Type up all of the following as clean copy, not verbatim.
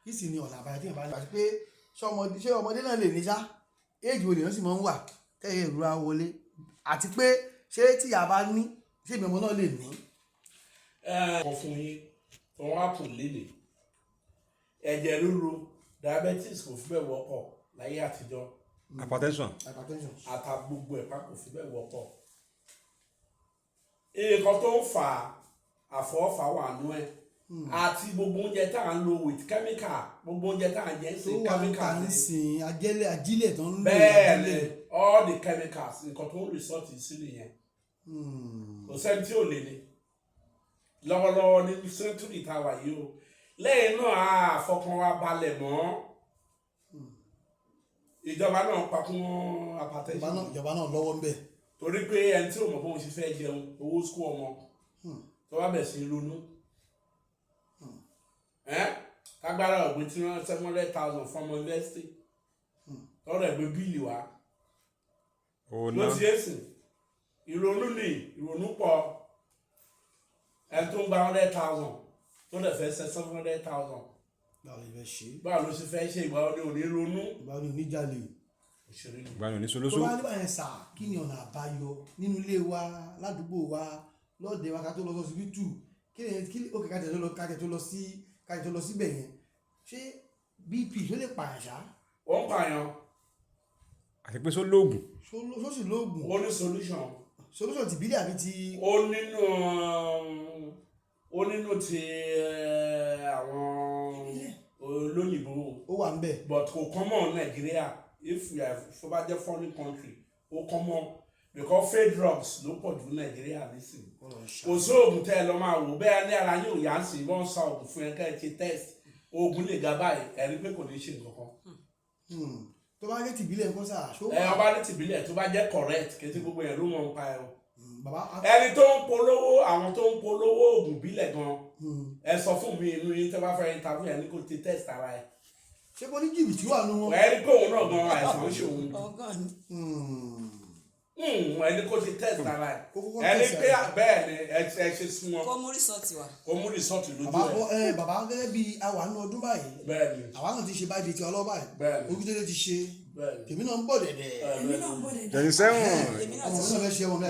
kí sì ni ọ̀nà àbáyọ tí ìbá àti pé ṣé ọmọdé náà lè ní sá éèjì olè náà sì máa ń wà tẹ́yẹ ìrora wọlé àti pé ṣé tí ìyá bá ní ṣé ìgbìmọ̀ náà lè ní. Kan fún yín wọn á tún lélẹ̀ ẹ̀jẹ̀ ríru diabetes kò fi bẹ́ẹ̀ wọ́pọ̀ láyé àtijọ́ hypertension ata gbogbo ẹ̀pá kò fi bẹ́ẹ̀ wọ́pọ̀ nǹkan tó ń fa àfọwọ́fà wà nú ẹ̀ àti gbogbo oúnjẹ tá à ń lo with chemical gbogbo oúnjẹ tá à ń jẹ sí chemical ní sìn ajílẹ̀ tó ń lò bẹ́ẹ̀ ni all the chemicals nǹkan tó ń result sí nìyẹn kò sẹ́ni tí ò lè ní lọ́wọ́lọ́wọ́ ní sẹ́ńtúrì tá a wà yìí o lẹ́yìn náà àfọkàn wa balẹ̀ mọ́ ìjọba náà pakún apatẹ́sí ìjọba náà lọ́wọ́ ń bẹ̀. torí pé ẹni tí ò mọ̀ bóun ṣe fẹ́ jẹun owó sukú ọmọ tó bá bẹ̀ sí ronú kágbára ọ̀gbìn tí wọ́n 700,000 fún ọmọ yunifásitì tọ́rọ̀ ẹ̀gbẹ́ bíìlì wa ló ti èsì ìrònú pọ̀ ẹni tó ń gba 100,000 tó dẹ̀ fẹ́ ṣe 700,000 báwo ló ṣe fẹ́ ṣe ìgbà òní òní ronú ìgbà òní oníjàlè ìgbà òní solóso. tó bá nígbà yẹn sà kí ni ọ̀nà àbáyọ nínú ilé wa ládùúgbò wa lọ́ọ̀dẹ̀ wa ká tó lọ sọ́sibítù kí ó kẹ́kẹ́ kájẹ tó lọ síbẹ̀ yẹn ṣé bp ló lè pààyàn ṣá. ó ń pààyàn. àti pé só lóògùn. só sì lóògùn. ó ní solution ti bílẹ̀ àbí ti. ó nínú ti àwọn olóyìnbó. ó wà ń bẹ̀. but kò common Nàìjíríà if you are fún bá jẹ́ foreign country ó common because fake drugs ló pọ̀ jù Nàìjíríà nísìnyí. kò sí oògùn tẹ́ ẹ lọ máa wò bẹ́ẹ̀ ní ara yóò yá sí wọ́n sa oògùn fún ẹ ká ẹ ṣe test oògùn lè ga báyìí ẹ̀rí pé kò ní ṣe nǹkan kan. tó bá jẹ́ tìbílẹ̀ nǹkan sáà ṣó wà. ọba ní tìbílẹ̀ tó bá jẹ́ correct kí tí gbogbo yẹn ló mọ̀ nípa ẹ̀ o. ẹni tó ń polówó àwọn tó ń polówó oògùn bílẹ̀ gan ẹ sọ fún mi inú yín tẹ́ bá fẹ́ interview ẹ ní kó ti test ara ẹ. ṣé kò ní jìbìtì wà nù wọn. ẹni pé òun náà gan àìsàn ń ṣe òun. ẹni kó ti test ara ẹ ẹni pé bẹ́ẹ̀ ni ẹ ṣe sún wọn. kó mú rìsọ́ọ̀tì wá. kó mú rìsọ́ọ̀tì lójú ẹ. bàbá gẹ́gẹ́ bí àwa nínú ọdún báyìí. bẹ́ẹ̀ni. àwa náà ti ṣe báyìí ti ọlọ́ báyìí. bẹ́ẹ̀ni. Olúdélé ti ṣe. bẹ́ẹ̀ni. tèmi náà ń bọ̀ dẹ̀dẹ̀. èmi náà ń bọ̀ dẹ̀dẹ̀. 27. èmi náà ọmọ ti mi náà fẹ́ ṣe ọmọ mi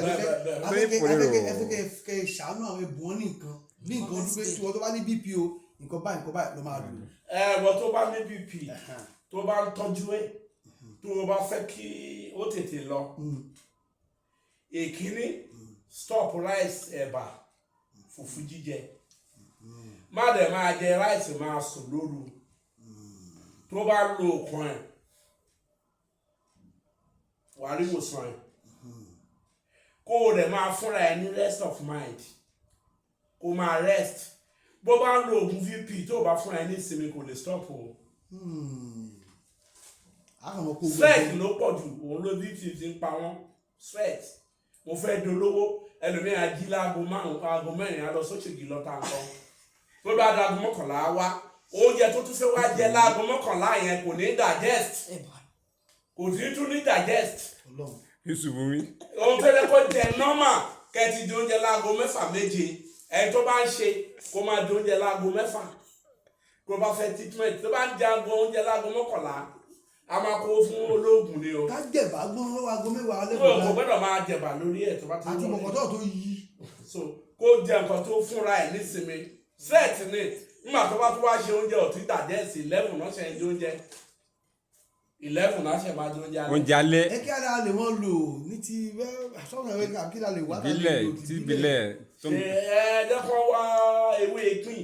afẹ́kẹ́ ṣàánú àwọn ẹ̀bùn ní nǹkan bí nǹkan ọdún pé tí wọ́n tó bá ní bp o nǹkan báyìí ló máa lò. wọ́n tó bá ní bp tó bá ń tọ́jú ẹ̀ tó o bá fẹ́ kí ó tètè lọ èkíní stop rice ẹ̀bà fùfú jíjẹ má dẹ̀ máa jẹ rice máa sùn lóru tó bá lo òkun ẹ̀ wàá rí ìwòsàn ẹ̀ kó o dẹ̀ máa fúnra ẹ̀ ní rest of mind kó o máa rest bó bá ń lo oògùn vp tó o bá fúnra ẹ̀ ní ìsinmi kò lè stop o. Stress ló pọ̀ jù òun ló vp ti ń pa wọ́n stress mo fẹ́ dolówó ẹlòmíì ají láago márùn aago mẹ́rin á lọ sóṣèlú lọ́ta nǹkan tó bá dago mọ́kànlá wá oúnjẹ tó tún fẹ́ wá jẹ láago mọ́kànlá yẹn kò ní digest kò sí tún ní digest. yusufu mi. ohun tó lè kó jẹ normal kẹ́ẹ̀tì di oúnjẹ láago mẹ́fà méje ẹni tó bá ń ṣe kó máa di oúnjẹ láago mẹ́fà kó bá fẹ́ treatment tó bá ń jẹ oúnjẹ láago mọ́kànlá a máa kó fún olóògùn ni o. ká jẹ̀bà gbọ́n lọ́wọ́ aago mẹ́wàá lẹ́kọ̀ọ́. kò gbọ́dọ̀ máa jẹ̀bà lórí ẹ̀ tó bá tó àti bọ̀kọ̀tọ̀ tó yí. so kó jẹ nǹkan tó fúnra ẹ̀ nísinmi set ni nígbà tó bá tó wá ṣe oúnjẹ ọ̀tún digest 11 náà ṣe ń jẹ oúnjẹ 11 náà ṣe máa jẹ oúnjẹ alẹ́. oúnjẹ alẹ́. ẹ kí ara lè wọ́n lò ní ti sọ́nà ẹ̀rọ kí ara lè wá. ìbílẹ̀ ti ìbílẹ̀. dẹ́kun wá ewé ìpín.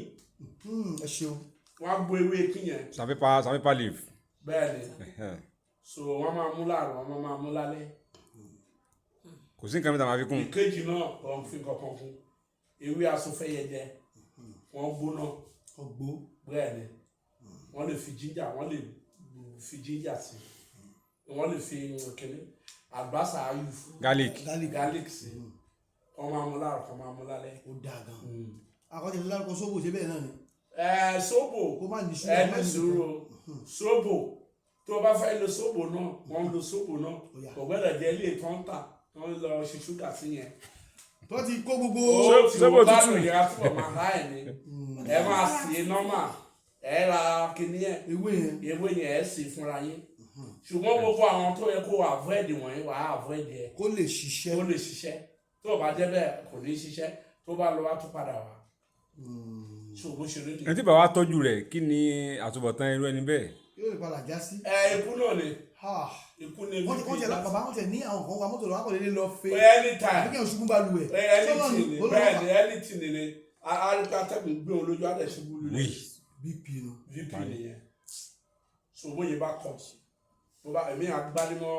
ẹ ṣeun. wọ́n á bo ewé ìpín yẹn. sanpepa leaf. bẹ́ẹ̀ni so wọ́n máa mú láàárọ̀ wọ́n máa mú lálẹ́. kò sí nǹkan mi tà máa fi kún. ìkejì náà wọ́n fi kankan kún ewé asúnfẹ́yẹjẹ wọ́n gbóná. ọgbó. bẹ́ẹ̀ni wọ́n lè fi jíńjà wọ́n lè fi jíńjà sí wọ́n lè fi kíní àlùbásà ayù. garlic sí wọ́n máa mú láàárọ̀ wọ́n máa mú lálẹ́. ó dáa gan. àkọ́jọ́ ìlú lárúkọ sóbò ṣe bẹ́ẹ̀ náà ni. sóbò ẹni sòrò sóbò tó o bá fẹ́ lo sóbò náà wọ́n ń lo sóbò náà kò gbọ́dọ̀ jẹ́ ilé kọ́ńtà wọ́n lọ ṣe ṣúgà sí yẹn. tó ti kó gbogbo. sóbò tútù ìyá túbọ̀ máa há ẹ̀ ní ẹ máa sì é nọ́mà ẹ ra kíní ẹ̀ ewé yẹn ewé yẹn ẹ̀ sì fúnra yín ṣùgbọ́n gbogbo àwọn tó yẹ kó avoid wọ̀nyí wàá avoid ẹ̀ kó lè ṣiṣẹ́. ó lè ṣiṣẹ́ tó o bá jẹ́ bẹ́ẹ̀ kò ní ṣiṣẹ́ tó bá lọ wá tún padà wá ṣùgbọ́n ṣe lóde. ẹni tí bàbá tọ́jú rẹ̀ kí ni àtúbọ̀tán irú ẹni bẹ́ẹ̀. yóò lè padà já sí. ikú náà ni Ha. ikú ni wọ́n ti bàbá wọn tẹ̀ ní àwọn kan wa mọ́tò lọ́wọ́ kò lè lọ fẹ́. anytime àbíkẹ́ òṣùgbọ́n bá lu ẹ̀. anything ni bẹ́ẹ̀ ni anything ni arúgbó atẹ́gùn gbé òun lójú alẹ́ ṣubú lulẹ̀ bp nu. vp nìyẹn ṣùgbọ́n yìí bá kọ̀ tó bá èmi àgbálímọ̀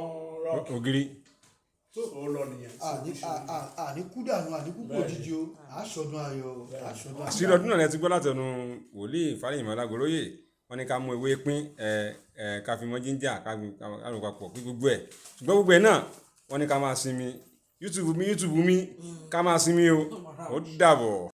rọ́ọ̀kì ògiri. tó lọ nìyẹn. àní kú dànù àní kú kò jíjí o àṣọdún ayọ̀ àṣọdún ayọ̀. àṣírí ọdún náà lẹ ti gbọ́ látẹnu wòlíì Fálẹ́yìnmọ́ Ọlágoróyè wọ́n ní ká mú ewé pín ká fi mọ́ jíńjà ká lò papọ̀ pín gbogbo ẹ̀ ṣùgbọ́n gbogbo ẹ̀ náà wọ́n ní ká máa sinmi YouTube mi ká máa sinmi o ó dàbọ̀.